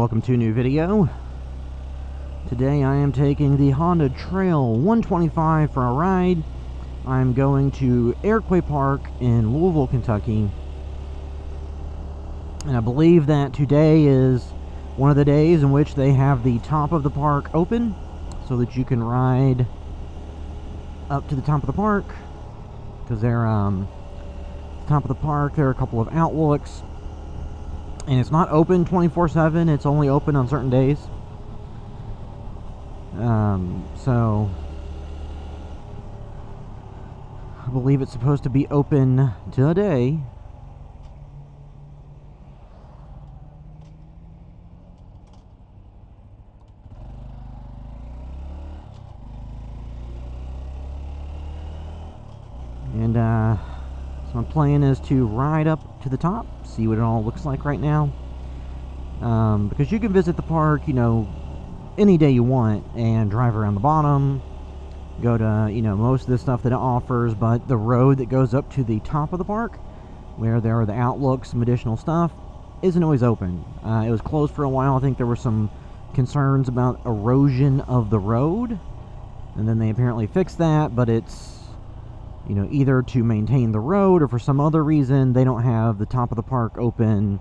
welcome to a new video. Today I am taking the Honda Trail 125 for a ride. I'm going to Iroquois Park in Louisville, Kentucky. And I believe that today is one of the days in which they have the top of the park open so that you can ride up to the top of the park. Because they're top of the park, there are a couple of outlooks. And it's not open 24/7, it's only open on certain days. So I believe it's supposed to be open today. And so my plan is to ride up to the top, see what it all looks like right now. Because you can visit the park, you know, any day you want and drive around the bottom, go to, you know, most of the stuff that it offers, but the road that goes up to the top of the park, where there are the outlooks, some additional stuff, isn't always open. It was closed for a while. I think there were some concerns about erosion of the road, and then they apparently fixed that, but it's, you know, either to maintain the road or for some other reason they don't have the top of the park open,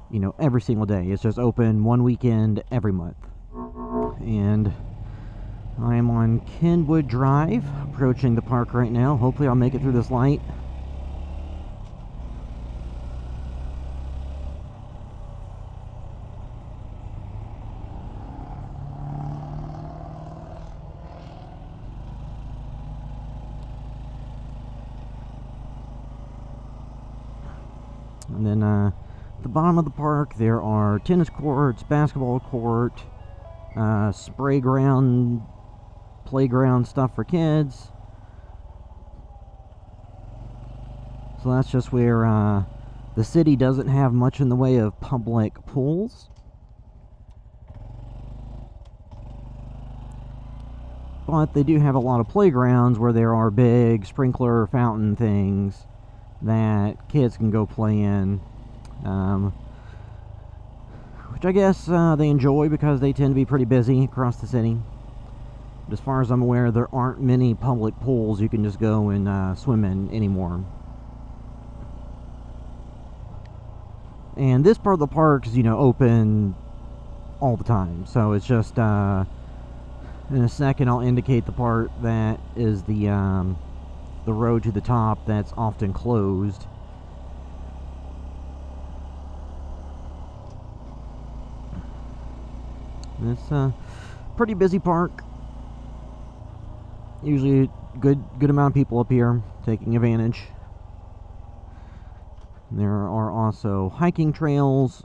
you know, every single day. It's just open one weekend every month. And I am on Kenwood Drive, approaching the park right now. Hopefully I'll make it through this light. And then at the bottom of the park there are tennis courts, basketball court, spray ground, playground stuff for kids. So that's just where the city doesn't have much in the way of public pools. But they do have a lot of playgrounds where there are big sprinkler fountain things that kids can go play in, which I guess they enjoy because they tend to be pretty busy across the city. But as far as I'm aware, there aren't many public pools you can just go and swim in anymore. And this part of the park is, you know, open all the time, so it's just in a second I'll indicate the part that is the road to the top that's often closed. It's a pretty busy park. Usually good amount of people up here taking advantage. There are also hiking trails.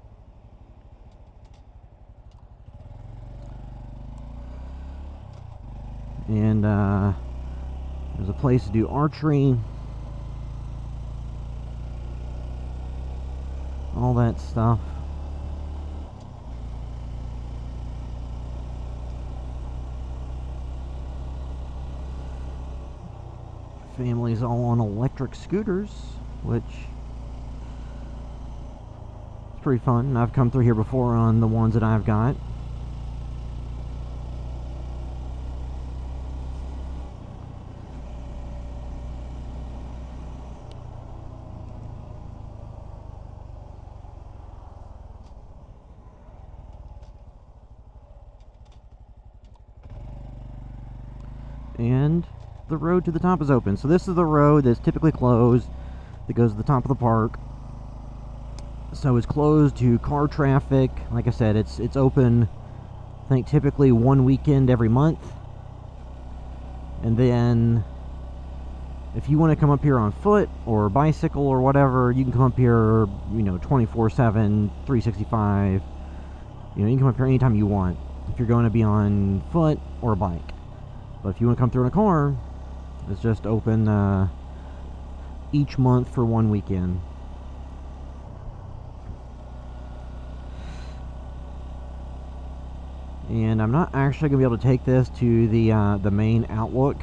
And there's a place to do archery. All that stuff. Families all on electric scooters, which is pretty fun. I've come through here before on the ones that I've got. And the road to the top is open. So this is the road that's typically closed that goes to the top of the park. So it's closed to car traffic. Like I said, it's open, I think, typically one weekend every month. And then if you want to come up here on foot or bicycle or whatever, you can come up here, you know, 24/7, 365. You know, you can come up here anytime you want if you're going to be on foot or a bike. But if you want to come through in a car, it's just open each month for one weekend. And I'm not actually going to be able to take this to the main outlook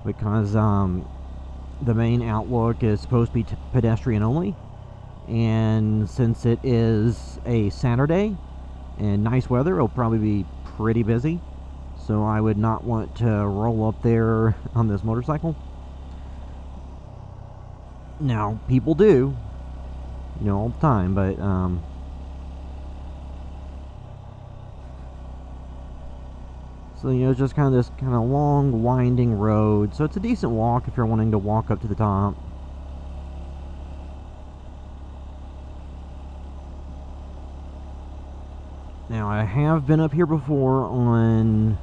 because the main outlook is supposed to be pedestrian only. And since it is a Saturday, In nice weather, it'll probably be pretty busy. So I would not want to roll up there on this motorcycle. Now, people do, you know, all the time, but, so, you know, it's just kind of this kind of long, winding road. So it's a decent walk if you're wanting to walk up to the top. Now, I have been up here before on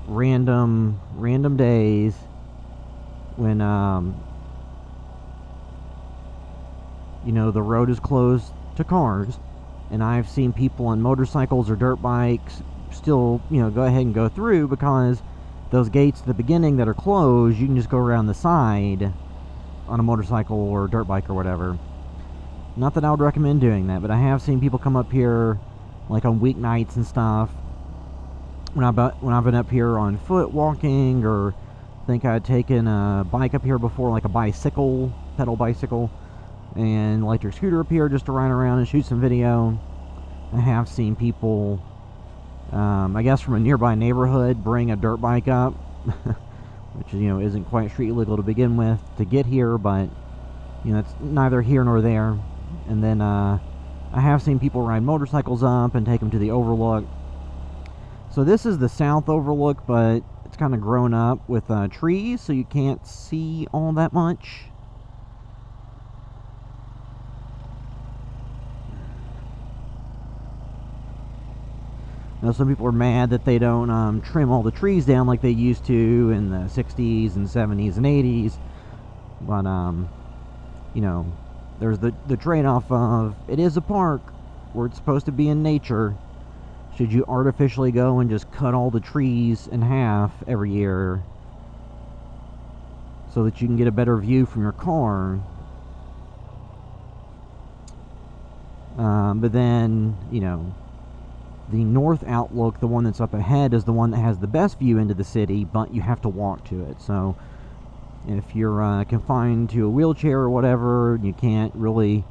random days when, you know, the road is closed to cars, and I've seen people on motorcycles or dirt bikes still, you know, go ahead and go through, because those gates at the beginning that are closed, you can just go around the side on a motorcycle or dirt bike or whatever. Not that I would recommend doing that, but I have seen people come up here like on weeknights and stuff, when I've been up here on foot walking, or I think I had taken a bike up here before, like a bicycle, pedal bicycle, and electric scooter up here just to ride around and shoot some video. I have seen people, I guess from a nearby neighborhood, bring a dirt bike up, which, you know, isn't quite street legal to begin with to get here, but, you know, it's neither here nor there. And then I have seen people ride motorcycles up and take them to the overlook. So this is the south overlook, but it's kind of grown up with trees, so you can't see all that much. Now, some people are mad that they don't trim all the trees down like they used to in the 60s and 70s and 80s. But, you know, there's the trade-off of, it is a park where it's supposed to be in nature. Should you artificially go and just cut all the trees in half every year so that you can get a better view from your car? But then, you know, the north outlook, the one that's up ahead, is the one that has the best view into the city, but you have to walk to it. So if you're confined to a wheelchair or whatever, you can't really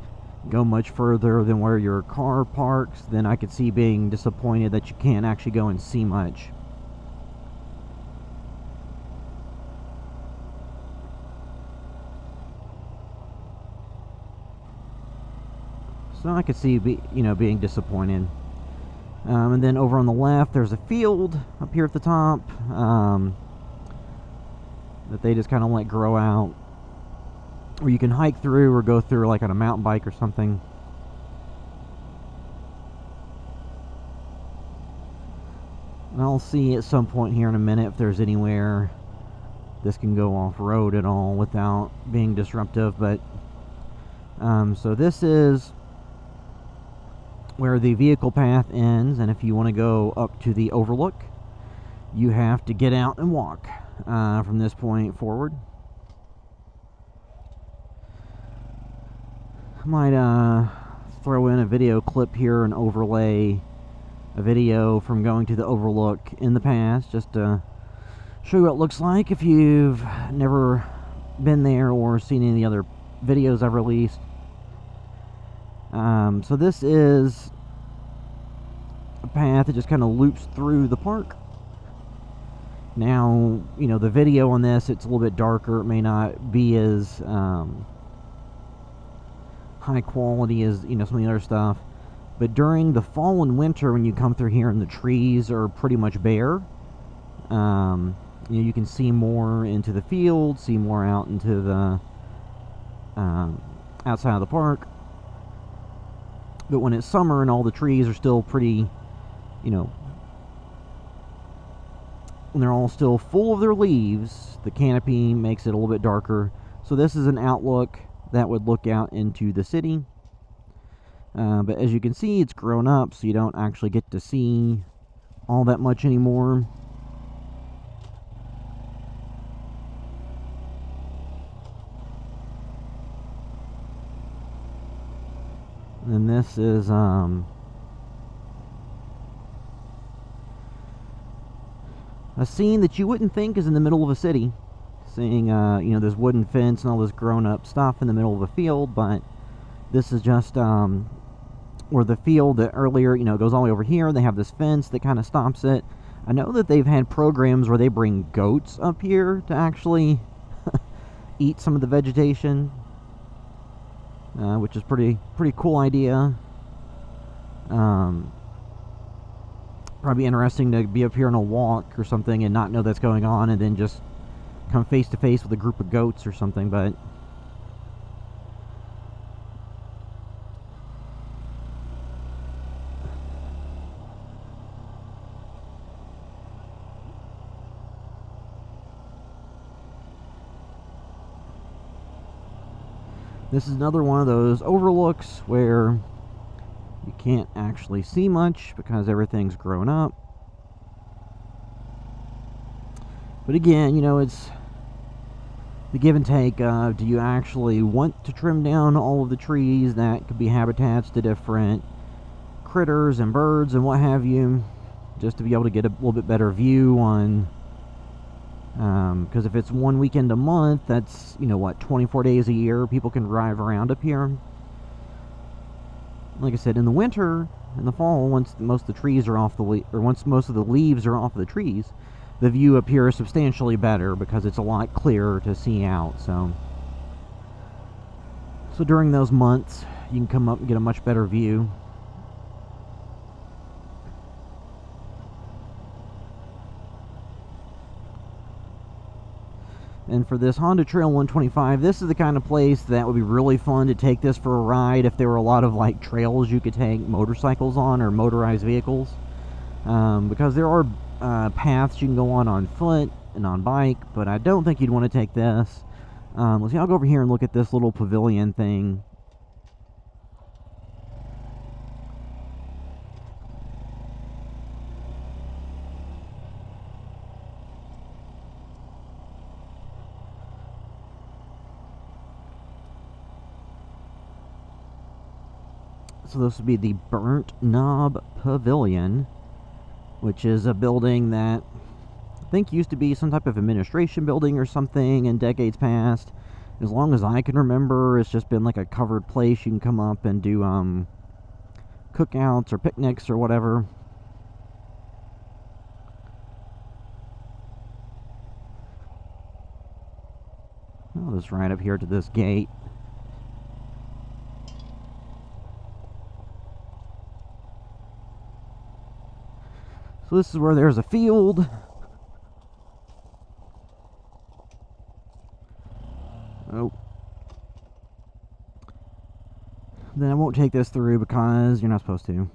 go much further than where your car parks, then I could see being disappointed that you can't actually go and see much. So I could see, you know, being disappointed. And then over on the left, there's a field up here at the top that they just kind of let grow out, or you can hike through or go through like on a mountain bike or something. And I'll see at some point here in a minute if there's anywhere this can go off-road at all without being disruptive. But so this is where the vehicle path ends, and if you want to go up to the overlook, you have to get out and walk from this point forward. I might throw in a video clip here and overlay a video from going to the overlook in the past, just to show you what it looks like if you've never been there or seen any of the other videos I've released. So this is a path that just kind of loops through the park. Now, you know, the video on this, it's a little bit darker. It may not be as high quality as, you know, some of the other stuff. But during the fall and winter, when you come through here and the trees are pretty much bare, you know, you can see more into the field, see more out into the outside of the park. But when it's summer and all the trees are still pretty, you know, when they're all still full of their leaves, the canopy makes it a little bit darker. So this is an outlook that would look out into the city. But as you can see, it's grown up, so you don't actually get to see all that much anymore. And this is a scene that you wouldn't think is in the middle of a city, seeing you know, this wooden fence and all this grown up stuff in the middle of a field. But this is just or the field that earlier, goes all the way over here. They have this fence that kind of stops it. I know that they've had programs where they bring goats up here to actually eat some of the vegetation, which is pretty cool idea. Probably interesting to be up here on a walk or something and not know that's going on, and then just come face to face with a group of goats or something. But this is another one of those overlooks where you can't actually see much because everything's grown up. But again, it's the give and take of, do you actually want to trim down all of the trees that could be habitats to different critters and birds and what have you, just to be able to get a little bit better view on, because if it's one weekend a month, that's, 24 days a year, people can drive around up here. Like I said, in the winter, in the fall, once most of the trees are off once most of the leaves are off of the trees, the view up here is substantially better because it's a lot clearer to see out. So during those months, you can come up and get a much better view. And for this Honda Trail 125, this is the kind of place that would be really fun to take this for a ride if there were a lot of like trails you could take motorcycles on or motorized vehicles, because there are paths you can go on foot and on bike, but I don't think you'd want to take this. Let's see, I'll go over here and look at this little pavilion thing. So this would be the Burnt Knob Pavilion, which is a building that I think used to be some type of administration building or something in decades past. As long as I can remember, it's just been like a covered place. You can come up and do cookouts or picnics or whatever. I'll just ride up here to this gate. So this is where there's a field. Oh. Then I won't take this through because you're not supposed to.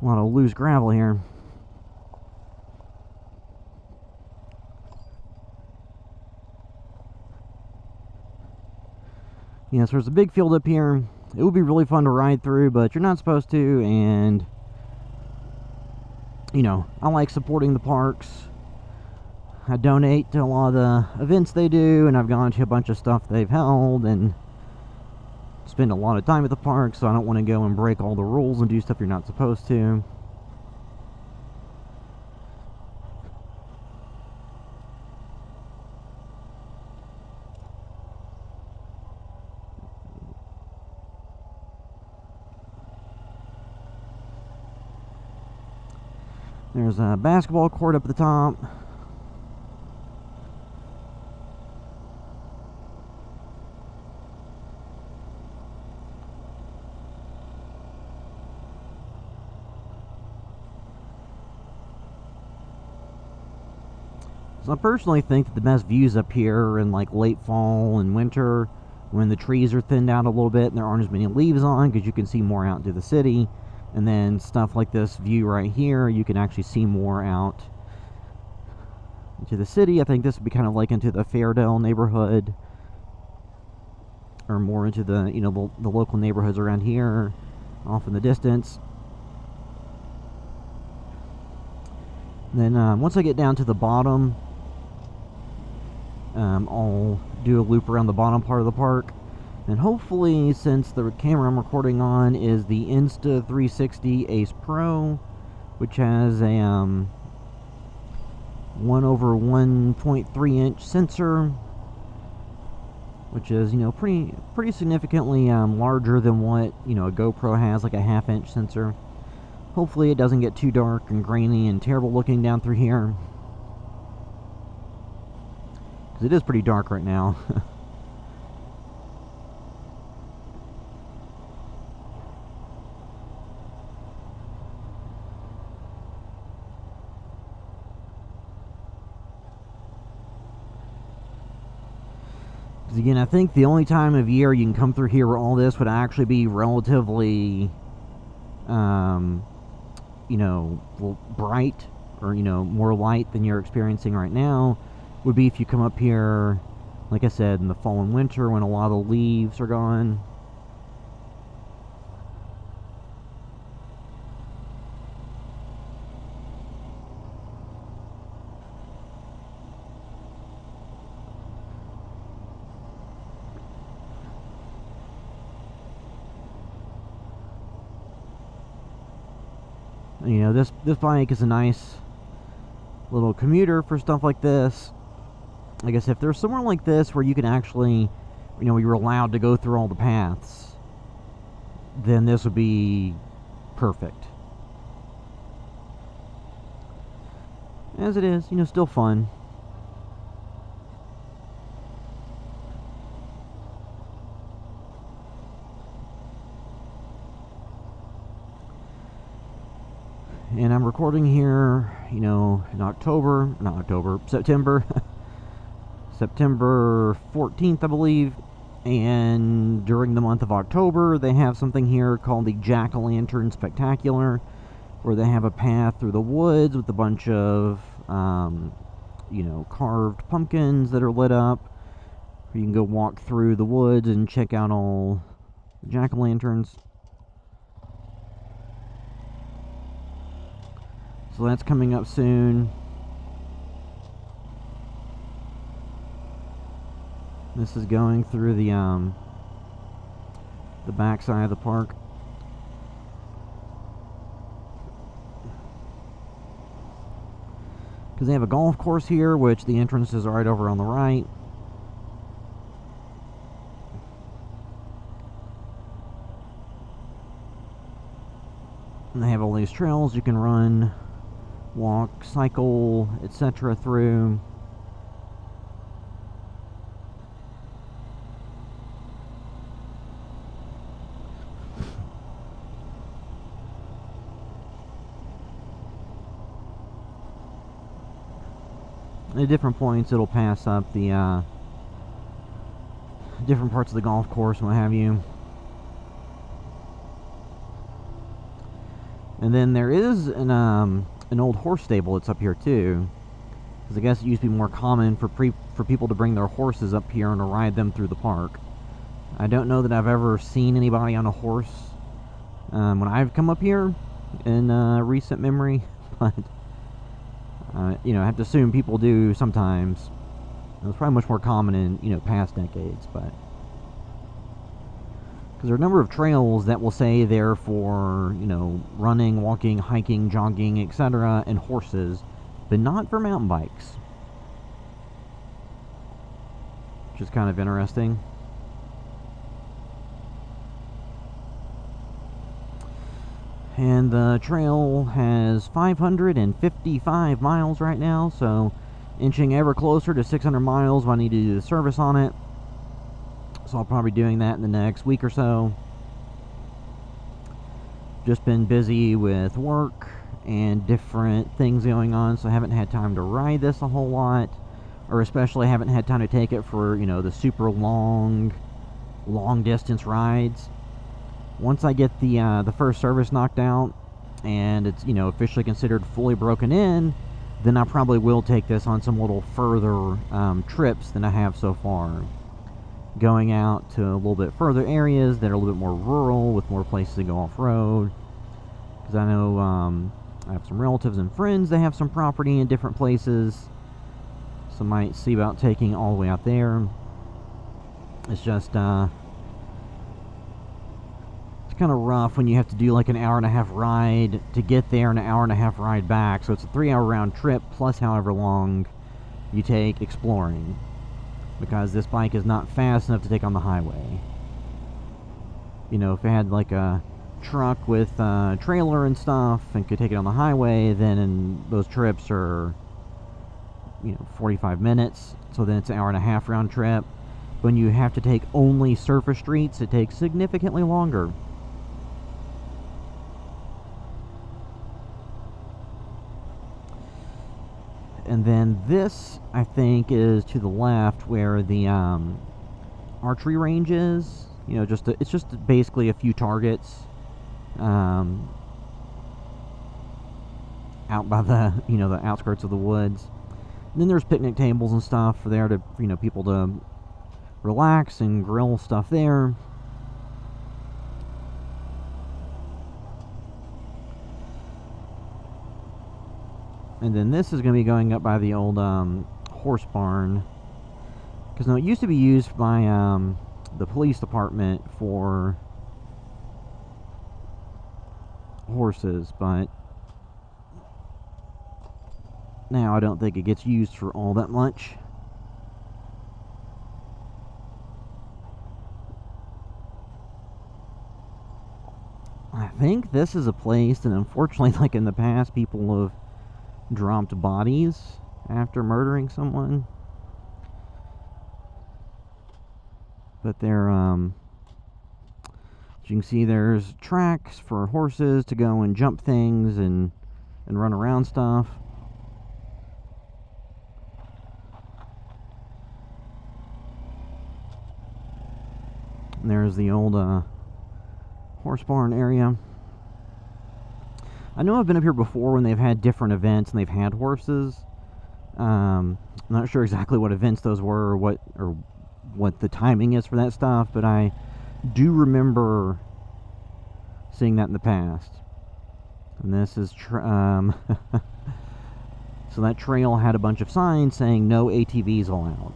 A lot of loose gravel here. Yeah, so there's a big field up here. It would be really fun to ride through, but you're not supposed to, and I like supporting the parks. I donate to a lot of the events they do, and I've gone to a bunch of stuff they've held, and spend a lot of time at the park, so I don't want to go and break all the rules and do stuff you're not supposed to. There's a basketball court up at the top. So I personally think that the best views up here are in like late fall and winter, when the trees are thinned out a little bit and there aren't as many leaves on, because you can see more out into the city. And then stuff like this view right here, you can actually see more out into the city. I think this would be kind of like into the Fairdale neighborhood, or more into the the local neighborhoods around here, off in the distance. Then once I get down to the bottom, I'll do a loop around the bottom part of the park, And hopefully, since the camera I'm recording on is the Insta360 Ace Pro, which has a 1/1.3 inch sensor, which is, pretty significantly larger than what, a GoPro has, like a 1/2 inch sensor. Hopefully it doesn't get too dark and grainy and terrible looking down through here, because it is pretty dark right now. Again, I think the only time of year you can come through here where all this would actually be relatively, bright, or, more light than you're experiencing right now, would be if you come up here, like I said, in the fall and winter when a lot of the leaves are gone. This bike is a nice little commuter for stuff like this. I guess if there's somewhere like this where you can actually, you're allowed to go through all the paths, then this would be perfect. As it is, still fun. And I'm recording here, in September. September 14th, I believe. And during the month of October, they have something here called the Jack-O-Lantern Spectacular, where they have a path through the woods with a bunch of, carved pumpkins that are lit up. You can go walk through the woods and check out all the jack-o'-lanterns. So that's coming up soon. This is going through the back side of the park. Because they have a golf course here, which the entrance is right over on the right. And they have all these trails you can run, walk, cycle, etc. through. At different points it'll pass up the different parts of the golf course and what have you. And then there is an old horse stable that's up here too, because I guess it used to be more common for people to bring their horses up here and to ride them through the park. I don't know that I've ever seen anybody on a horse when I've come up here in recent memory, but I have to assume people do sometimes. It was probably much more common in past decades, but because there are a number of trails that will say they're for, running, walking, hiking, jogging, etc., and horses, but not for mountain bikes. Which is kind of interesting. And the trail has 555 miles right now, so inching ever closer to 600 miles when I need to do the service on it. So I'll probably be doing that in the next week or so. Just been busy with work and different things going on, so I haven't had time to ride this a whole lot, or especially haven't had time to take it for, the super long distance rides. Once I get the first service knocked out and it's, officially considered fully broken in, then I probably will take this on some little further trips than I have so far. Going out to a little bit further areas that are a little bit more rural with more places to go off-road. Because I know I have some relatives and friends that have some property in different places. So I might see about taking all the way out there. It's just, kind of rough when you have to do like an hour-and-a-half ride to get there and an hour-and-a-half ride back. So it's a 3-hour round trip plus however long you take exploring, because this bike is not fast enough to take on the highway. You know, if it had like a truck with a trailer and stuff and could take it on the highway, then those trips are, you know, 45 minutes. So then it's an hour-and-a-half round trip. When you have to take only surface streets, it takes significantly longer. And then this, I think, is to the left where the archery range is. You know, it's just basically a few targets out by the, you know, the outskirts of the woods. And then there's picnic tables and stuff for there to, you know, people to relax and grill stuff there. And then this is going to be going up by the old horse barn. Because no, it used to be used by the police department for horses, but now I don't think it gets used for all that much. I think this is a place that, unfortunately, like in the past, people have dropped bodies after murdering someone. But there, as you can see, there's tracks for horses to go and jump things and run around stuff. And there's the old horse barn area. I know I've been up here before when they've had different events and they've had horses. I'm not sure exactly what events those were or what the timing is for that stuff, but I do remember seeing that in the past. And this is so that trail had a bunch of signs saying no ATVs allowed.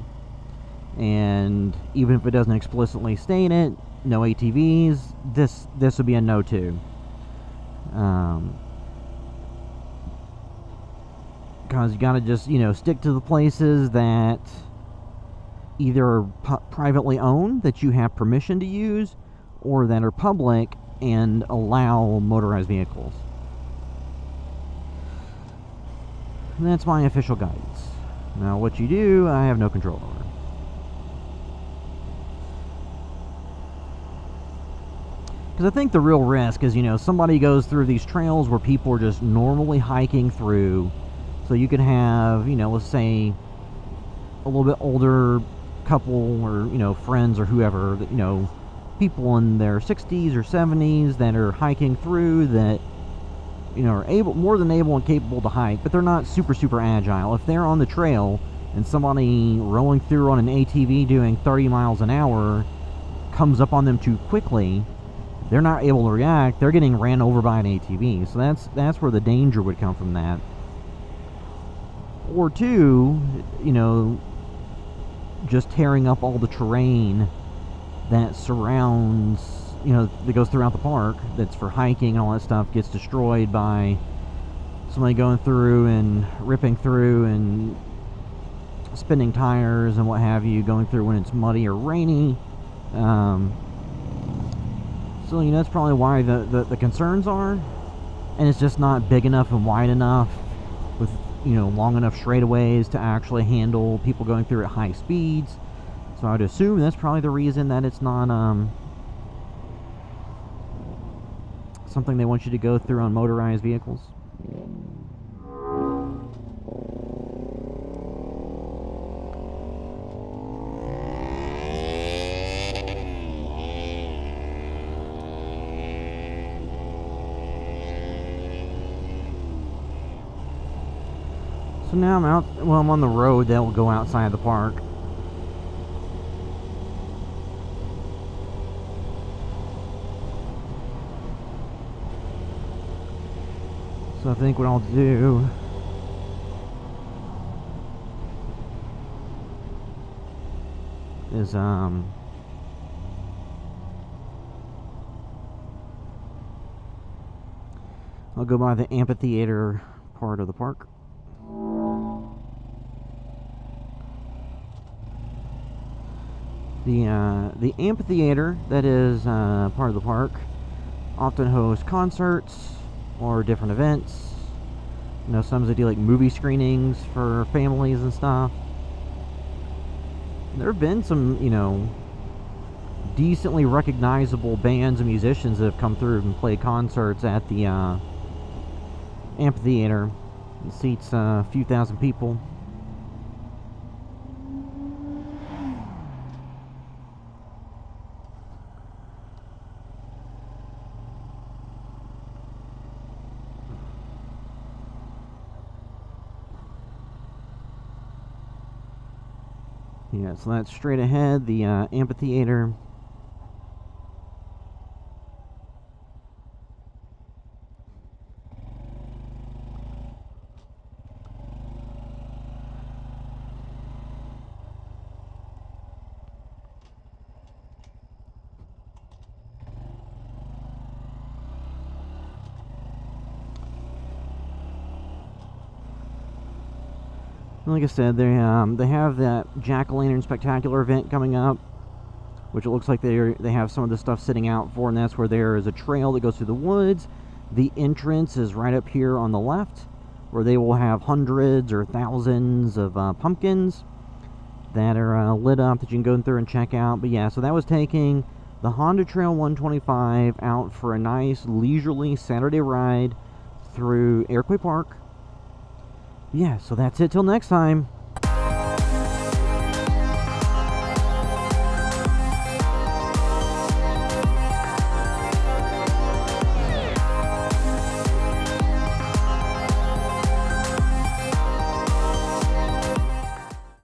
And even if it doesn't explicitly state it, no ATVs, this would be a no too. Because you gotta just, you know, stick to the places that either are privately owned, that you have permission to use, or that are public and allow motorized vehicles. And that's my official guidance. Now what you do, I have no control over. Because I think the real risk is, you know, somebody goes through these trails where people are just normally hiking through. So you could have, you know, let's say a little bit older couple or, you know, friends or whoever, that, you know, people in their 60s or 70s that are hiking through that, you know, are more than able and capable to hike, but they're not super agile. If they're on the trail and somebody rolling through on an ATV doing 30 miles an hour comes up on them too quickly, they're not able to react. They're getting ran over by an ATV. So that's where the danger would come from that. Or two, you know, just tearing up all the terrain that surrounds, you know, that goes throughout the park, that's for hiking and all that stuff, gets destroyed by somebody going through and ripping through and spinning tires and what have you, going through when it's muddy or rainy. So, you know, that's probably why the concerns are. And it's just not big enough and wide enough with, you know, long enough straightaways to actually handle people going through at high speeds. So I'd assume that's probably the reason that it's not something they want you to go through on motorized vehicles. So now I'm out, well, I'm on the road that will go outside the park. So I think what I'll do is I'll go by the amphitheater part of the park. The amphitheater that is part of the park often hosts concerts or different events. You know, sometimes they do like movie screenings for families and stuff. There have been some, you know, decently recognizable bands and musicians that have come through and played concerts at the amphitheater. It seats a few thousand people. Yeah, so that's straight ahead, the amphitheater. Like I said, they have that Jack-o'-lantern spectacular event coming up, which it looks like they have some of the stuff sitting out for, and that's where there is a trail that goes through the woods. The entrance is right up here on the left, where they will have hundreds or thousands of pumpkins that are lit up that you can go through and check out. But yeah, so that was taking the Honda Trail 125 out for a nice leisurely Saturday ride through Iroquois Park. Yeah, so that's it till next time.